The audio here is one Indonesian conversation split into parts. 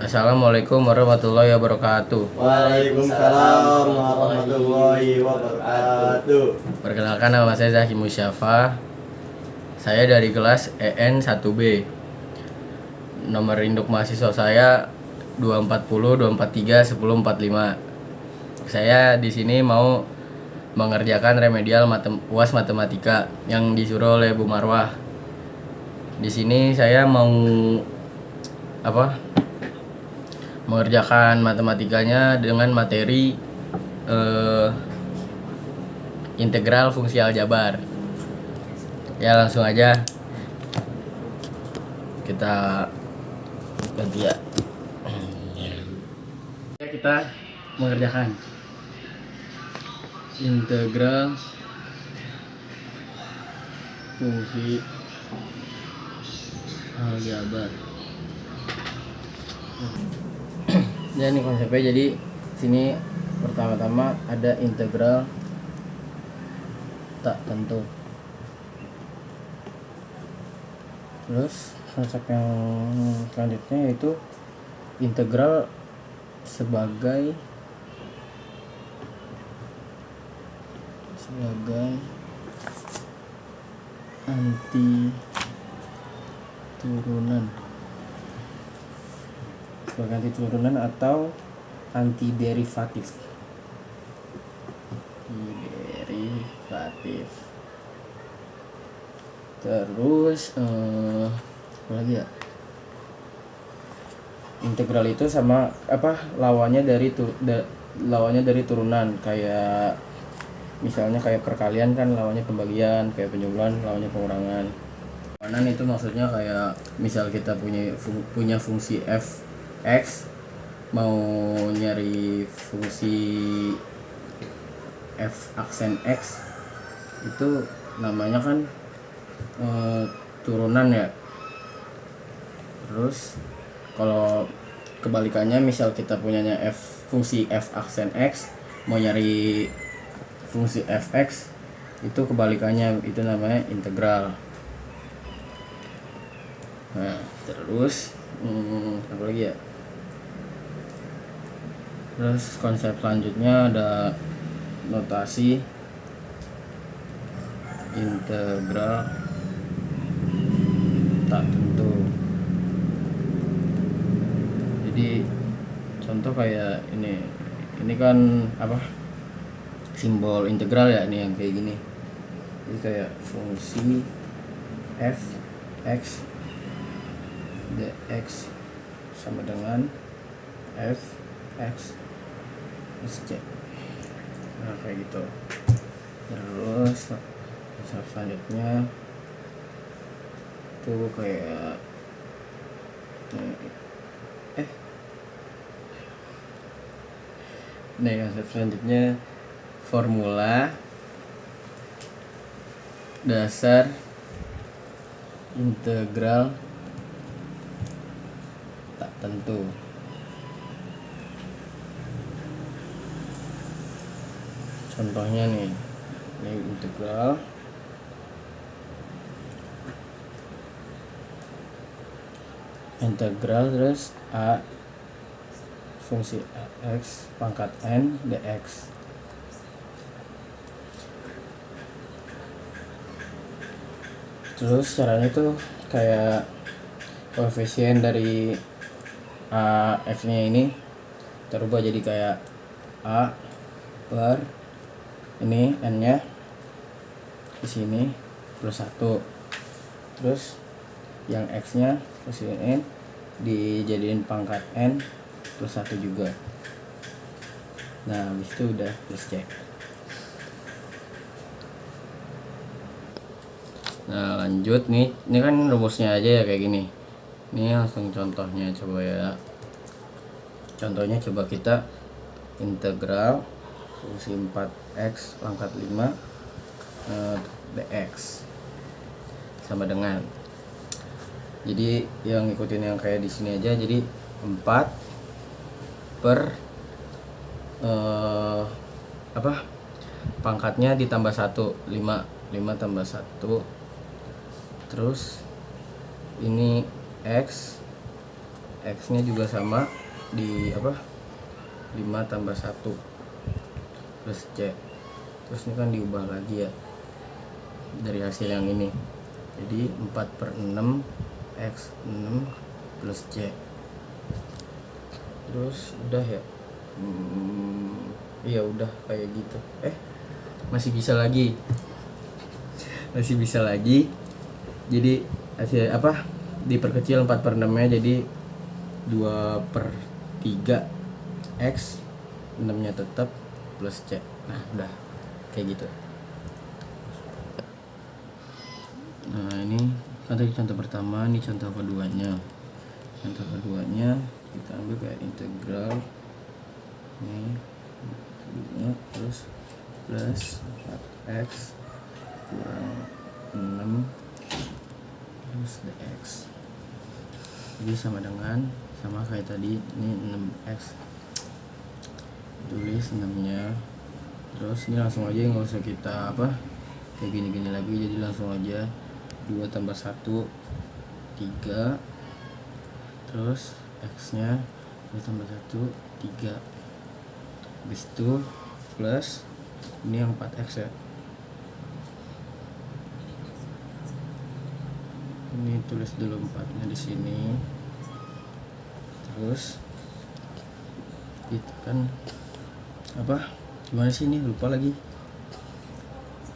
Assalamualaikum warahmatullahi wabarakatuh. Waalaikumsalam warahmatullahi wabarakatuh. Perkenalkan, nama saya Zaki Musyafa. Saya dari kelas EN 1B. Nomor induk mahasiswa saya 240 243 1045. Saya di sini mau mengerjakan remedial UAS matematika yang disuruh oleh Bu Marwah. Di sini saya mau mengerjakan matematikanya dengan materi integral fungsi aljabar. Ya, langsung aja kita ganti ya. Kita mengerjakan integral fungsi aljabar. Ya, ini konsepnya. Jadi sini pertama-tama ada integral tak tentu. Terus konsep yang selanjutnya yaitu integral sebagai anti turunan atau anti derivatif. Terus apa lagi ya? Integral itu sama lawannya dari turunan, kayak misalnya kayak perkalian kan lawannya pembagian, kayak penjumlahan lawannya pengurangan. Kanan itu maksudnya kayak misal kita punya fungsi f(x), mau nyari fungsi f aksen x, itu namanya kan turunan ya. Terus kalau kebalikannya, misal kita punyanya fungsi f aksen x, mau nyari fungsi fx, itu kebalikannya, itu namanya integral. Nah, terus apa lagi ya? Terus konsep selanjutnya ada notasi integral tak tentu. Jadi contoh kayak ini kan simbol integral ya, ini yang kayak gini. Jadi kayak fungsi f(x) dx sama dengan f(x) plus c. Nah, kayak gitu. Terus konsep selanjutnya tuh kayak konsep selanjutnya formula dasar integral tak tentu. Contohnya nih, ini integral terus a fungsi x pangkat n dx. Terus caranya tuh kayak koefisien dari a x nya ini terubah jadi kayak a per ini n nya di sini plus 1, terus yang x nya plus n dijadiin pangkat n plus 1 juga. Nah, habis itu udah plus cek. Nah, lanjut nih, ini kan rumusnya aja ya kayak gini. Ini langsung contohnya coba ya. Contohnya coba kita integral fungsi 4x pangkat 5 dx sama dengan, jadi yang ngikutin yang kayak di sini aja. Jadi 4 per pangkatnya ditambah 1, 5 tambah 1, terus ini x X nya juga sama di apa, 5 tambah 1 plus C. Terus ini kan diubah lagi ya dari hasil yang ini, jadi 4/6 X 6 plus C. Terus udah ya. Iya udah kayak gitu. Masih bisa lagi. Jadi hasil apa, diperkecil 4/6 nya jadi 2/3 X 6 nya tetap plus C. Nah udah kayak gitu. Nah ini kan tadi contoh pertama, ini contoh keduanya. Contoh keduanya kita ambil kayak integral ini, terus plus 4x kurang 6 plus dx. Jadi sama kayak tadi, ini 6x, tulis 6 nya. Terus ini langsung aja, nggak usah kita apa kayak gini-gini lagi, jadi langsung aja 2 tambah 1 3, terus x nya 2 tambah 1 3, habis itu plus ini yang 4x ya, ini tulis dulu 4 nya di sini. Terus itu kan apa, gimana sih ini, lupa lagi.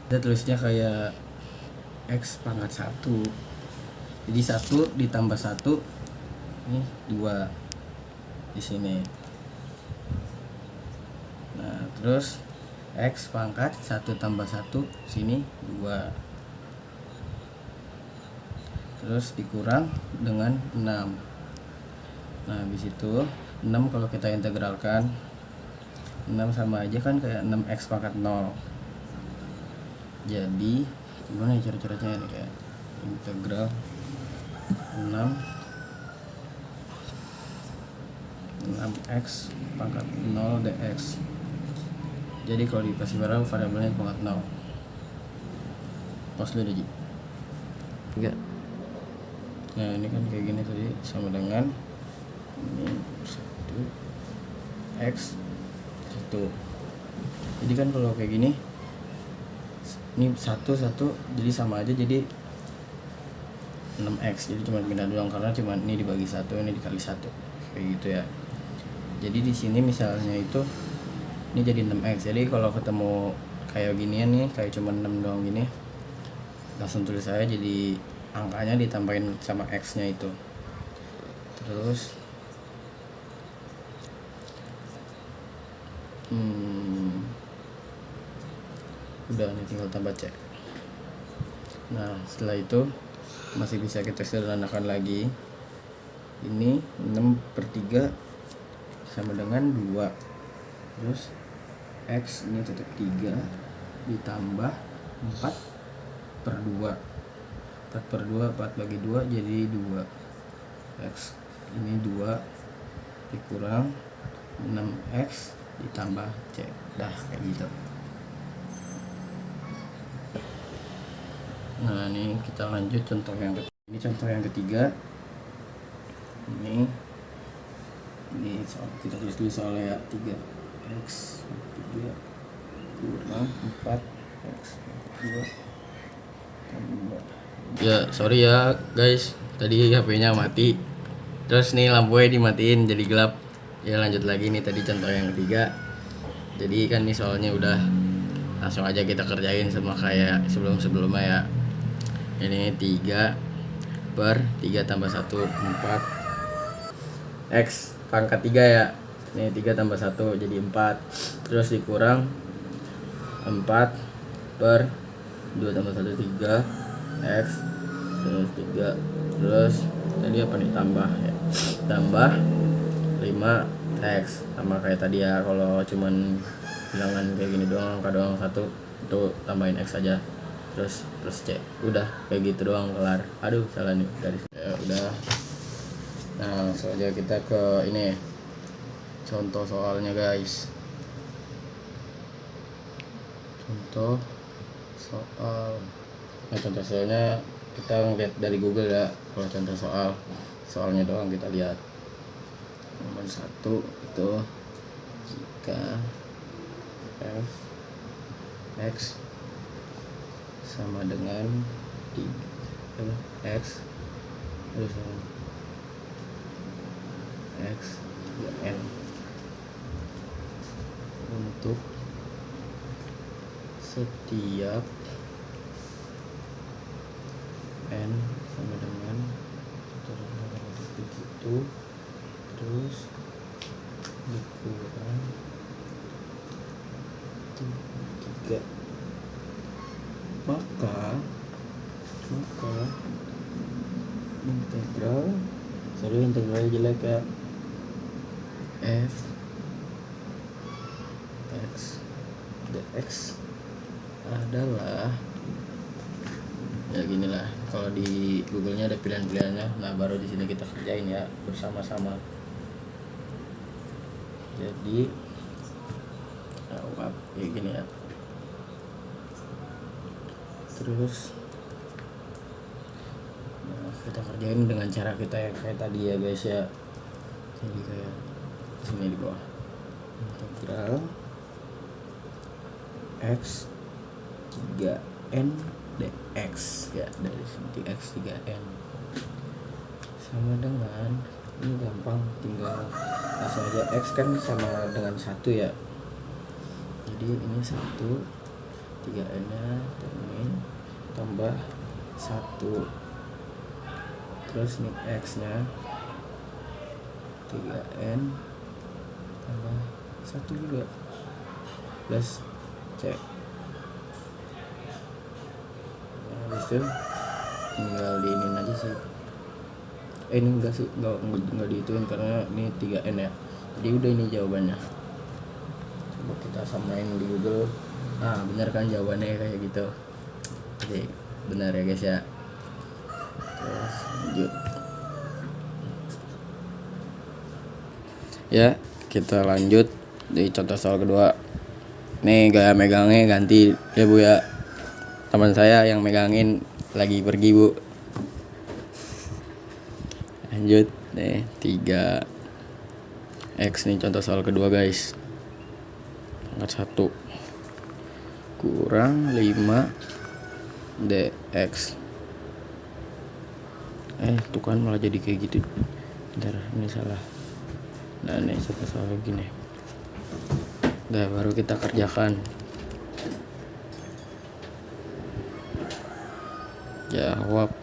Kita tulisnya kayak X pangkat 1, jadi 1 ditambah 1 ini 2 di sini. Nah terus X pangkat 1 tambah 1 sini 2, terus dikurang dengan 6. Nah habis itu 6 kalau kita integralkan, 6 sama aja kan kayak 6x pangkat 0. Jadi gimana ya cara-caranya ini, kayak integral 6x pangkat 0 dx. Jadi kalau dikasih variabelnya pangkat 0. Pause dulu Ji. Enggak. Nah ini kan kayak gini tadi, sama dengan ini 1 x 1. Jadi kan kalau kayak gini, ini 1 jadi sama aja, jadi 6x, jadi cuma pindah doang karena cuma ini dibagi 1, ini dikali 1 kayak gitu ya. Jadi di sini misalnya itu ini jadi 6x. Jadi kalau ketemu kayak ginian nih, kayak cuma 6 doang gini, langsung tulis saya jadi angkanya ditambahin sama x nya itu. Terus udah, nih tinggal tambah C. Nah setelah itu masih bisa kita sederhanakan lagi. Ini 6/3 sama dengan 2, terus x ini tetap 3 ditambah 4/2. 4/2, 4 bagi 2 jadi 2. X ini 2 dikurang 6x ditambah C. Dah kayak gitu. Nah ini kita lanjut contoh yang ketiga. Ini contoh yang ketiga. Ini soal, kita tulis dulu soalnya ya, 3x 3 kurang 4x 2 tambah. Ya sorry ya guys, tadi HP-nya mati, terus nih lampunya dimatiin jadi gelap. Ya lanjut lagi nih, tadi contoh yang ketiga. Jadi kan nih soalnya udah, langsung aja kita kerjain sama kayak sebelumnya ya. Ini 3/3 tambah 1 4 x pangkat 3 ya. Ini 3 tambah 1 jadi 4, terus dikurang 4/2 tambah 1 3 x terus 3, terus tadi apa nih, tambah ya, tambah 5x sama kayak tadi ya. Kalau cuman bilangan kayak gini doang, angka doang 1, itu tambahin x aja, terus plus C. Udah kayak gitu doang, kelar. Aduh salah nih garis ya. Udah. Nah langsung aja kita ke ini contoh soalnya guys. Contoh soal. Nah contoh soalnya kita ngeliat dari Google ya. Kalau contoh soalnya doang kita lihat. 1 itu jika f x sama dengan x x 3n untuk setiap n sama dengan begitu, terus dikurang 3, maka integralnya jelek ya, f x dx adalah ya ginilah. Kalau di Google-nya ada pilihan-pilihannya. Nah, baru di sini kita kerjain ya bersama-sama. Jadi kayak gini ya. Terus kita kerjain dengan cara kita yang kayak tadi ya guys ya. Jadi kayak sini di bawah, integral x 3n dx ya, dari dx 3n sama dengan, ini gampang, tinggal langsung aja, x kan sama dengan 1 ya, jadi ini 1, 3n nya termin tambah 1, terus nih x nya 3n tambah 1 juga plus c. Habis itu tinggal diinin aja sih. Ini enggak sih, enggak dihitungin karena ini 3n ya. Jadi udah, ini jawabannya. Coba kita samain di Google. Ah, benar kan jawabannya kayak gitu. Jadi benar ya guys ya. Terus lanjut. Ya, kita lanjut di contoh soal kedua. Nih gaya megangnya ganti ya Bu ya. Teman saya yang megangin lagi pergi Bu. Lanjut nih 3x nih contoh soal kedua guys. Angkat 1 kurang 5 dx. Tuh kan malah jadi kayak gitu. Bentar, ini salah. Nah nih contoh soal gini. Udah, baru kita kerjakan. Jawab.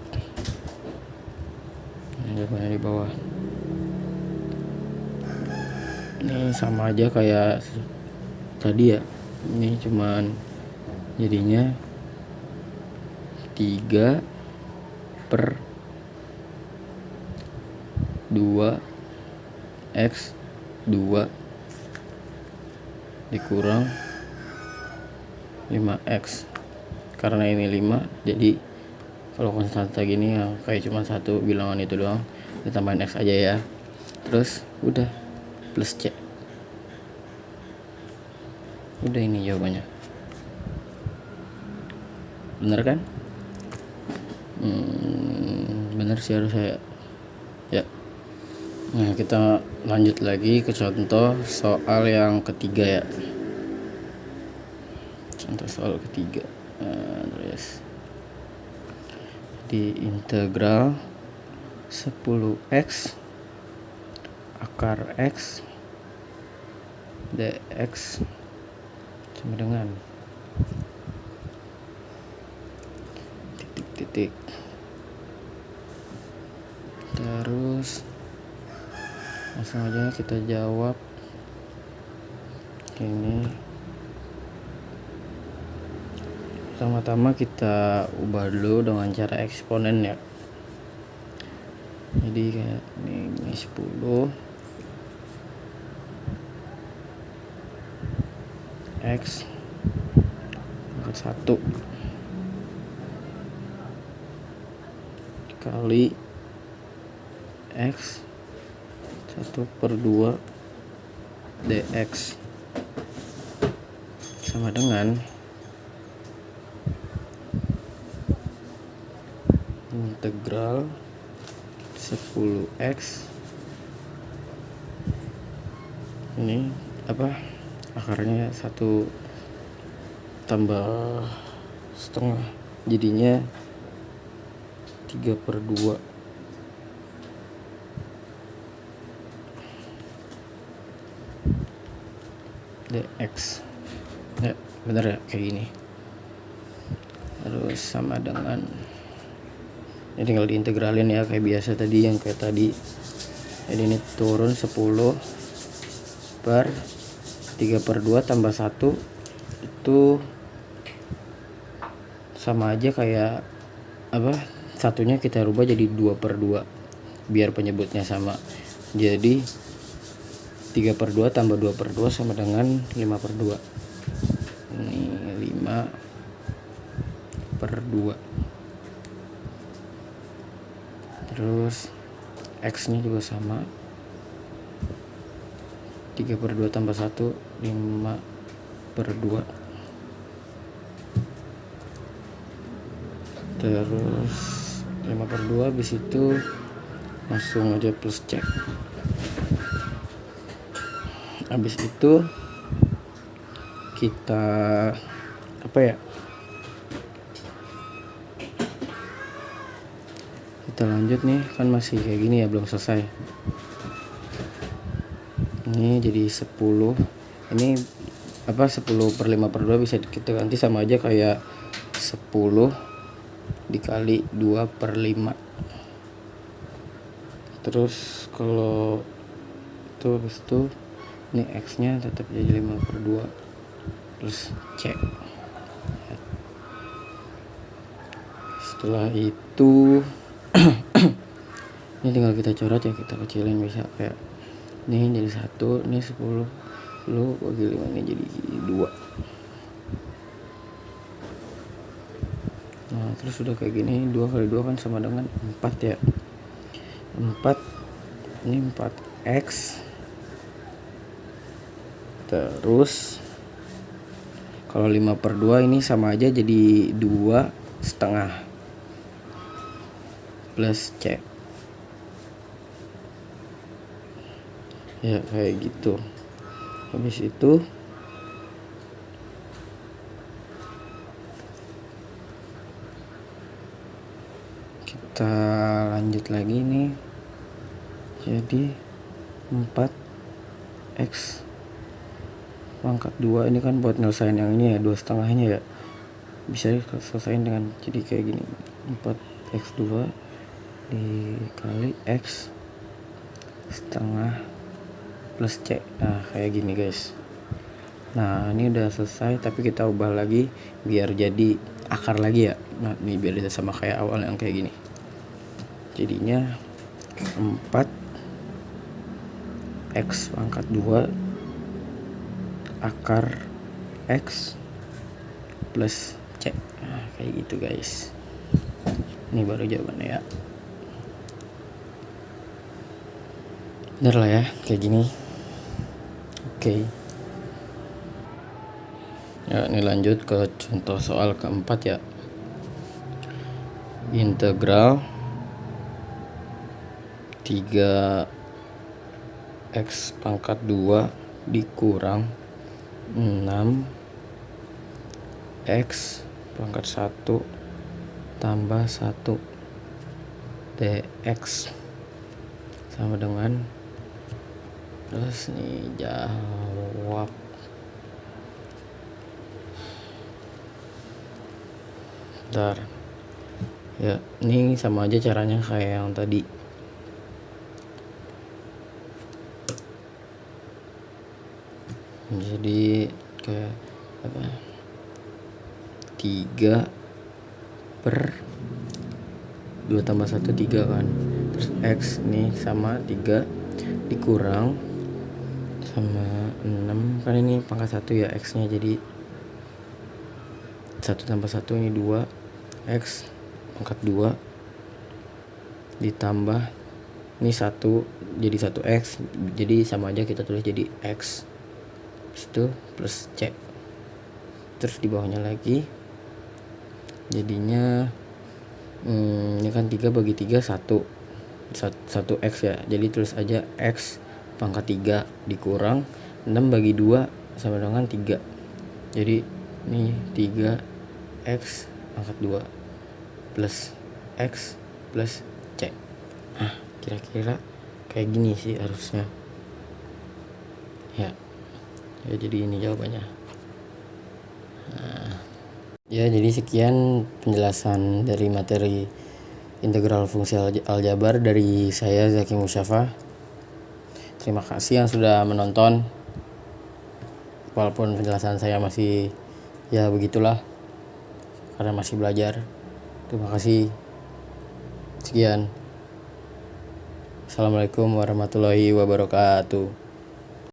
Jawabannya di bawah. Ini sama aja kayak tadi ya. Ini cuman jadinya 3 per 2 x 2 dikurang 5x. Karena ini 5, jadi kalau konstanta gini ya kayak cuma satu bilangan itu doang, ditambahin x aja ya. Terus udah plus c. Udah, ini jawabannya. Bener kan? Bener sih harus saya. Ya. Nah, kita lanjut lagi ke contoh soal yang ketiga ya. Contoh soal ketiga. Terus di integral 10x akar x dx sama dengan titik-titik. Terus langsung aja kita jawab. Ini pertama-tama kita ubah dulu dengan cara eksponen ya. Jadi kayak ini 10 x pangkat 1 kali x 1/2 dx sama dengan integral 10x Ini apa, akarnya 1 tambah setengah, jadinya 3/2 dx. Ya bener ya, kayak gini. Terus sama dengan ini tinggal diintegralin ya, kayak biasa tadi, yang kayak tadi. Jadi ini turun 10/3/2 tambah 1 itu sama aja kayak apa, satunya kita rubah jadi 2/2 biar penyebutnya sama. Jadi 3/2 tambah 2/2 sama dengan 5/2. Ini 5/2. Terus x nya juga sama, 3/2 tambah 1 5/2. Terus 5/2, habis itu langsung aja plus cek. Habis itu kita apa ya, kita lanjut nih, kan masih kayak gini ya, belum selesai. Ini jadi 10, ini apa, 10/5/2 bisa kita ganti sama aja kayak 10 dikali 2/5. Terus kalau itu habis itu ini x nya tetap jadi 5/2 plus c. Setelah itu ini tinggal kita coret ya, kita kecilin, bisa kayak ini jadi 1, ini 10 bagi 5, ini jadi 2. Nah terus sudah kayak gini, 2 kali 2 kan sama dengan 4 ya. 4, ini 4x. Terus kalau 5/2 ini sama aja jadi 2/2 plus c. Ya kayak gitu. Habis itu kita lanjut lagi nih, jadi 4x pangkat 2. Ini kan buat nyelesain yang ini ya, 2/2-nya ya, bisa selesaiin dengan jadi kayak gini, 4x2 dikali x setengah plus c. Nah kayak gini guys. Nah ini udah selesai, tapi kita ubah lagi biar jadi akar lagi ya. Nah ini biar dia sama kayak awal yang kayak gini, jadinya 4x pangkat 2 akar x plus c. Nah kayak gitu guys. Ini baru jawabannya ya. Bener lah ya, kayak gini. Oke. Ya ini lanjut ke contoh soal keempat ya. Integral 3x pangkat 2 dikurang 6x pangkat 1 tambah 1 dx sama dengan, terus nih jawab. Bentar ya, ini sama aja caranya kayak yang tadi. Jadi kayak apa, 3/2 tambah 1 3 kan. Terus x nih sama 3 dikurang sama 6 kan, ini pangkat 1 ya, x nya jadi 1 tambah 1 ini 2, x pangkat 2 ditambah ini 1 jadi 1x, jadi sama aja kita tulis jadi x. Itu plus c. Terus di bawahnya lagi jadinya ini kan 3 bagi 3 1x ya, jadi tulis aja x pangkat 3 dikurang 6 bagi 2 sama dengan 3. Jadi ini 3 X pangkat 2 plus X plus C. Nah, kira-kira kayak gini sih harusnya. Ya, jadi ini jawabannya. Nah, ya jadi sekian penjelasan dari materi integral fungsi aljabar dari saya Zaki Musyafa. Terima kasih yang sudah menonton. Walaupun penjelasan saya masih ya begitulah karena masih belajar. Terima kasih. Sekian. Assalamualaikum warahmatullahi wabarakatuh.